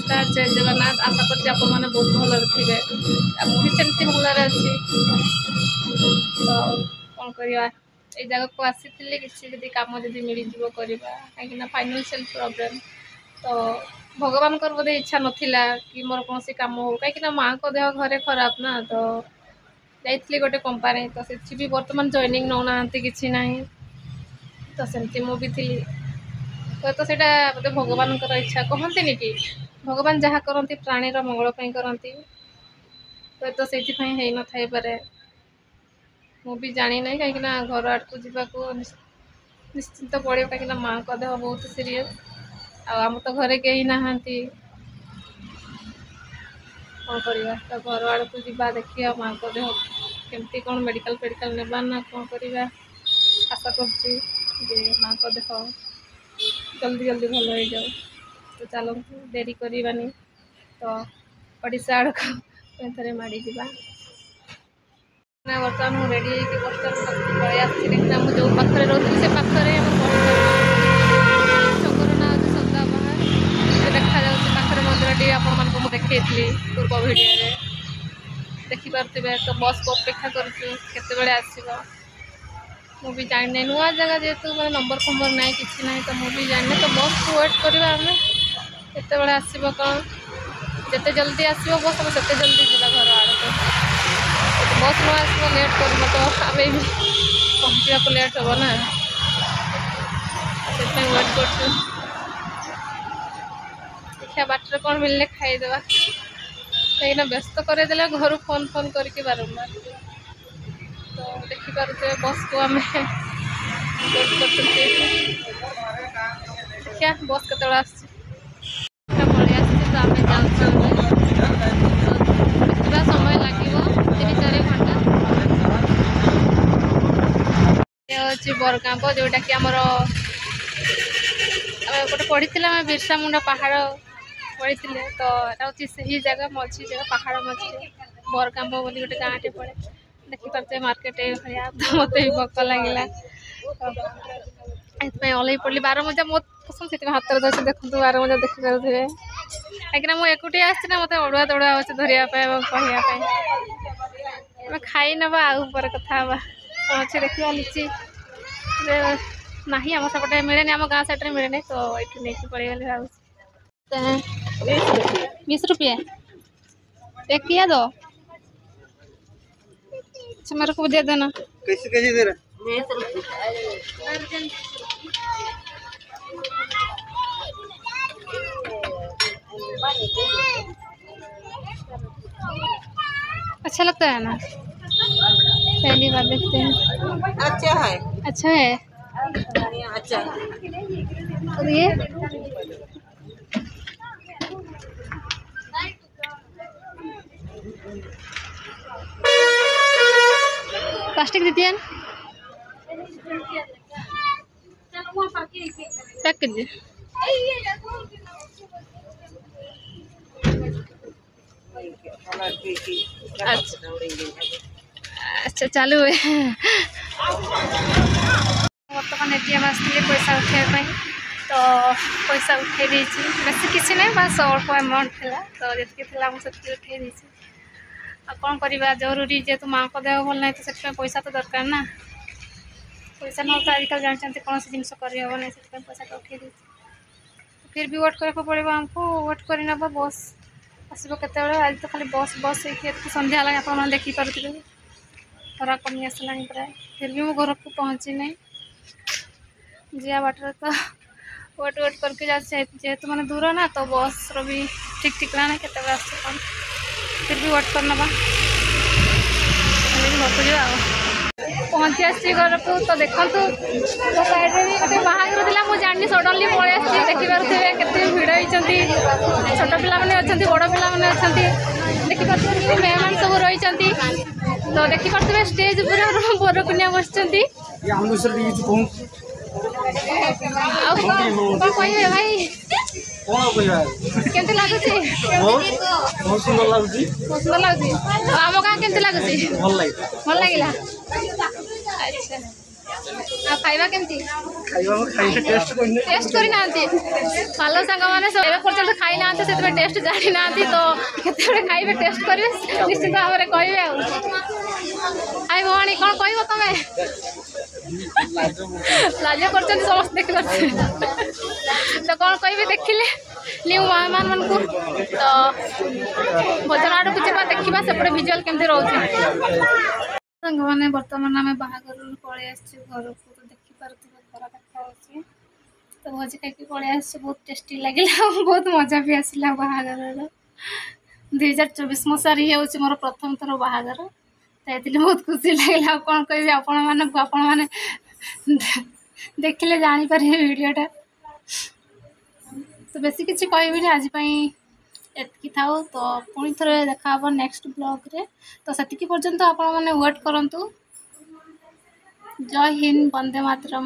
नमस्कार जय जगन्नाथ आशा करছি ଆପଣ ମାନେ ବହୁତ ଭଲରେ ଥିବେ ମୁଁ ବି ସେମିତି ଭଲରେ ଅଛି ତ କ'ଣ କରିବା ଏଇ ଜାଗାକୁ ଆସିଥିଲି କିଛି ଯଦି କାମ ଯଦି ମିଳିଯିବ କରିବା କାହିଁକିନା ଫାଇନାନ୍ସିଆଲ ପ୍ରୋବ୍ଲେମ୍ ତ ଭଗବାନଙ୍କର ବୋଧେ ଇଚ୍ଛା ନଥିଲା କି ମୋର କୌଣସି କାମ ହଉ କାହିଁକିନା ମାଆଙ୍କ ଦେହ ଘରେ ଖରାପ ନା ତ ଯାଇଥିଲି ଗୋଟେ କମ୍ପାନୀ ତ ସେଠି ବି ବର୍ତ୍ତମାନ ଜଏନିଂ ନେଉନାହାନ୍ତି କିଛି ନାହିଁ ତ ସେମିତି ମୁଁ ବି ଥିଲି ତ ସେଇଟା ବୋଧେ ଭଗବାନଙ୍କର ଇଚ୍ଛା କହନ୍ତିନି କି ଭଗବାନ ଯାହା କରନ୍ତି ପ୍ରାଣୀର ମଙ୍ଗଳ ପାଇଁ କରନ୍ତି ହୁଏତ ସେଇଥିପାଇଁ ହେଇନଥାଇପାରେ ମୁଁ ବି ଜାଣିନାହିଁ କାହିଁକିନା ଘର ଆଡ଼କୁ ଯିବାକୁ ନିଶ୍ଚିନ୍ତ ପଡ଼ିବ କାହିଁକିନା ମାଆଙ୍କ ଦେହ ବହୁତ ସିରିୟସ୍ ଆଉ ଆମ ତ ଘରେ କେହି ନାହାନ୍ତି କ'ଣ କରିବା ତ ଘର ଆଡ଼କୁ ଯିବା ଦେଖିବା ମାଆଙ୍କ ଦେହ କେମିତି କ'ଣ ମେଡ଼ିକାଲ ଫେଡ଼ିକାଲ ନେବା ନା କ'ଣ କରିବା ଆଶା କରୁଛି ଯେ ମାଆଙ୍କ ଦେହ ଜଲ୍ଦି ଜଲ୍ଦି ଭଲ ହେଇଯାଉ ତ ଚାଲନ୍ତୁ ଡେରି କରିବାନି ତ ଓଡ଼ିଶା ଆଡ଼କୁ ଥରେ ମାଡ଼ିଯିବା ନା ବର୍ତ୍ତମାନ ମୁଁ ରେଡ଼ି ହେଇକି ବର୍ତ୍ତମାନ ପଳେଇ ଆସିଛି କାହିଁକିନା ମୁଁ ଯେଉଁ ପାଖରେ ରହୁଥିଲି ସେ ପାଖରେ ଛକର ନାଁ ହେଉଛି ସଦାବାହାର ଦେଖାଯାଉଛି ପାଖରେ ମନ୍ଦିରଟି ଆପଣମାନଙ୍କୁ ମୁଁ ଦେଖେଇଥିଲି ପୂର୍ବ ଭିଡ଼ିଓରେ ଦେଖିପାରୁଥିବେ ତ ବସ୍କୁ ଅପେକ୍ଷା କରୁଛୁ କେତେବେଳେ ଆସିବ ମୁଁ ବି ଜାଣିନାହିଁ ନୂଆ ଜାଗା ଯେହେତୁ ମାନେ ନମ୍ବର ଫମ୍ବର ନାହିଁ କିଛି ନାହିଁ ତ ମୁଁ ବି ଜାଣିନି ତ ବସ୍କୁ ୱେଟ୍ କରିବା ଆମେ କେତେବେଳେ ଆସିବ କ'ଣ ଯେତେ ଜଲ୍ଦି ଆସିବ ବସ୍ ଆମେ ସେତେ ଜଲ୍ଦି ଯିବା ଘର ଆଡ଼କୁ ବସ୍ ନ ଆସିବ ଲେଟ୍ କରିବ ତ ଆମେ ବି ପହଞ୍ଚିବାକୁ ଲେଟ୍ ହେବ ନା ସେଥିପାଇଁ ୱେଟ୍ କରୁଛୁ ଦେଖିବା ବାଟରେ କ'ଣ ମିଳିଲେ ଖାଇଦେବା କାହିଁକିନା ବ୍ୟସ୍ତ କରେଇଦେଲେ ଘରୁ ଫୋନ୍ କରିକି ବାରମ୍ବାର ତ ଦେଖିପାରୁଥିବେ ବସ୍କୁ ଆମେ ୱେଟ୍ କରୁଛନ୍ତି ଦେଖିବା ବସ୍ କେତେବେଳେ ଆସୁଛି ପଳେଇ ଆସିଛି ତ ଆମେ ଯାଉଛୁ ଦେଖିବା ସମୟ ଲାଗିବ 3-4 ଘଣ୍ଟା ଏ ହେଉଛି ବରଗାମ୍ବ ଯେଉଁଟାକି ଆମର ଆମେ ଗୋଟେ ପଢ଼ିଥିଲେ ଆମେ ବିର୍ସା ମୁଣ୍ଡା ପାହାଡ଼ ପଢ଼ିଥିଲେ ତ ଏଇଟା ହେଉଛି ସେହି ଜାଗା ମଝି ଜାଗା ପାହାଡ଼ ମଝିରେ ବରଗାମ୍ବ ବୋଲି ଗୋଟେ ଗାଁଟେ ପଡ଼େ ଦେଖିପାରୁଥିବେ ମାର୍କେଟ ଭଳିଆ ତ ମୋତେ ବି ଭୋକ ଲାଗିଲା ଏଥିପାଇଁ ଓହ୍ଲେଇ ପଡ଼ିଲି ବାରମଜା ମୋ ପସନ୍ଦ ସେଥିପାଇଁ ହାତରେ ଧରିଛି ଦେଖନ୍ତୁ ବାରମଜା ଦେଖିପାରୁଥିବେ କାହିଁକିନା ମୁଁ ଏକୁଟିଆ ଆସିଛି ନା ମୋତେ ଅଡ଼ୁଆ ତଡ଼ୁଆ ହେଉଛି ଧରିବା ପାଇଁ ଏବଂ କହିବା ପାଇଁ ଆମେ ଖାଇ ନେବା ଆଉ ପରେ କଥା ହେବା କ'ଣ ଅଛି ଦେଖିବା ଲିଚି नहीं आम सेपटे मिले आम गाँ साइड मिले तो ये नहीं पड़ेगा भावुँ 20 रुपया एक किया दो अच्छा मेरे को दे देना कैसे केजी दे रहा अच्छा लगता है ना पहली बार देखते हैं अच्छा है अच्छा और ये प्लास्टिक देती है पैक कर दे अच्छा चालू है बर्तमान एटीएम आसती पैसा उठाई तो पैसा उठे बेस किसी ना बस अल्प अमाउंट था तो जी मुझे उठे कौन करवा जरूरी जेहेतु माँ को देह भल ना तो पैसा तो दरकार ना पैसा न तो आजकल जानते कौन सी जिनस करहब ना से पैसा तो उठे फिर भी वेट करने पड़ो आमको वेट कर बस आसो केत आज तो खाली बस बस सन्ध्या लगे आप देखिपे खरा कमी आसला प्राय फिर भी मो घर को पहुँची नहीं जा बाटर तो वेट वेट करके जेहेतु मैंने दूर ना तो बस री ठीक ठिकना ना के फिर भी वेट करना घर को जा पहुँची आसी घर को तो देखु तो साइड में गोटे बाहागर था मुझे जानी सडनली पलि आसी देखिपे केते भिड़ होती छोट पिला मैंने अच्छा बड़ पिला मैंने अच्छा देखिपे मेहमान सब रही तो देखिपे स्टेज पूरा बर कन्या बस कहे भाई केमती लगुच बहुत सुंदर लगुच आम गाँ केमती लगुच भल लगे अच्छा खाइबा केमती ଖାଇବା ମୁଁ ଖାଇକି ଟେଷ୍ଟ କରିନି टेस्ट करी नांती भालो सांग माने सब एबे पर्यंत खाई नांती सेतबे टेस्ट जानि नांती तो केतेबे खाइबे टेस्ट करिवे निश्चित भाबरे कहिबे आ आइ भवानी कोन कहइबो तमे लाज करछन समस्त देखि करछन तो कोन कहइबे देखिले न्यू मेहमान मन को तो भोजन आडू कुछ बा देखिबा सेपटे विजुअल केमती रहउची संग माने वर्तमान आमे बाहागर पळे आछि घर को तो देखि पारथिबे घर देखा होछि तो भोजी खाई पळे आछि बहुत टेस्टी लागिला बहुत मजा भी आसिला बाहागर 2024 मसारी होछि मोर प्रथम थरो बाहागर ताइतिले बहुत खुशी लागिला कोन कहबे आपण माने देखिले जानि पारे वीडियोटा तो बेसी किसी कहबी आज एतकी थाओ तो पुणी थे देखा नेक्स्ट ब्लॉग रे तो सेतिकी पर्यंत आपण माने वेट करंतु जय हिंद वंदे मातरम।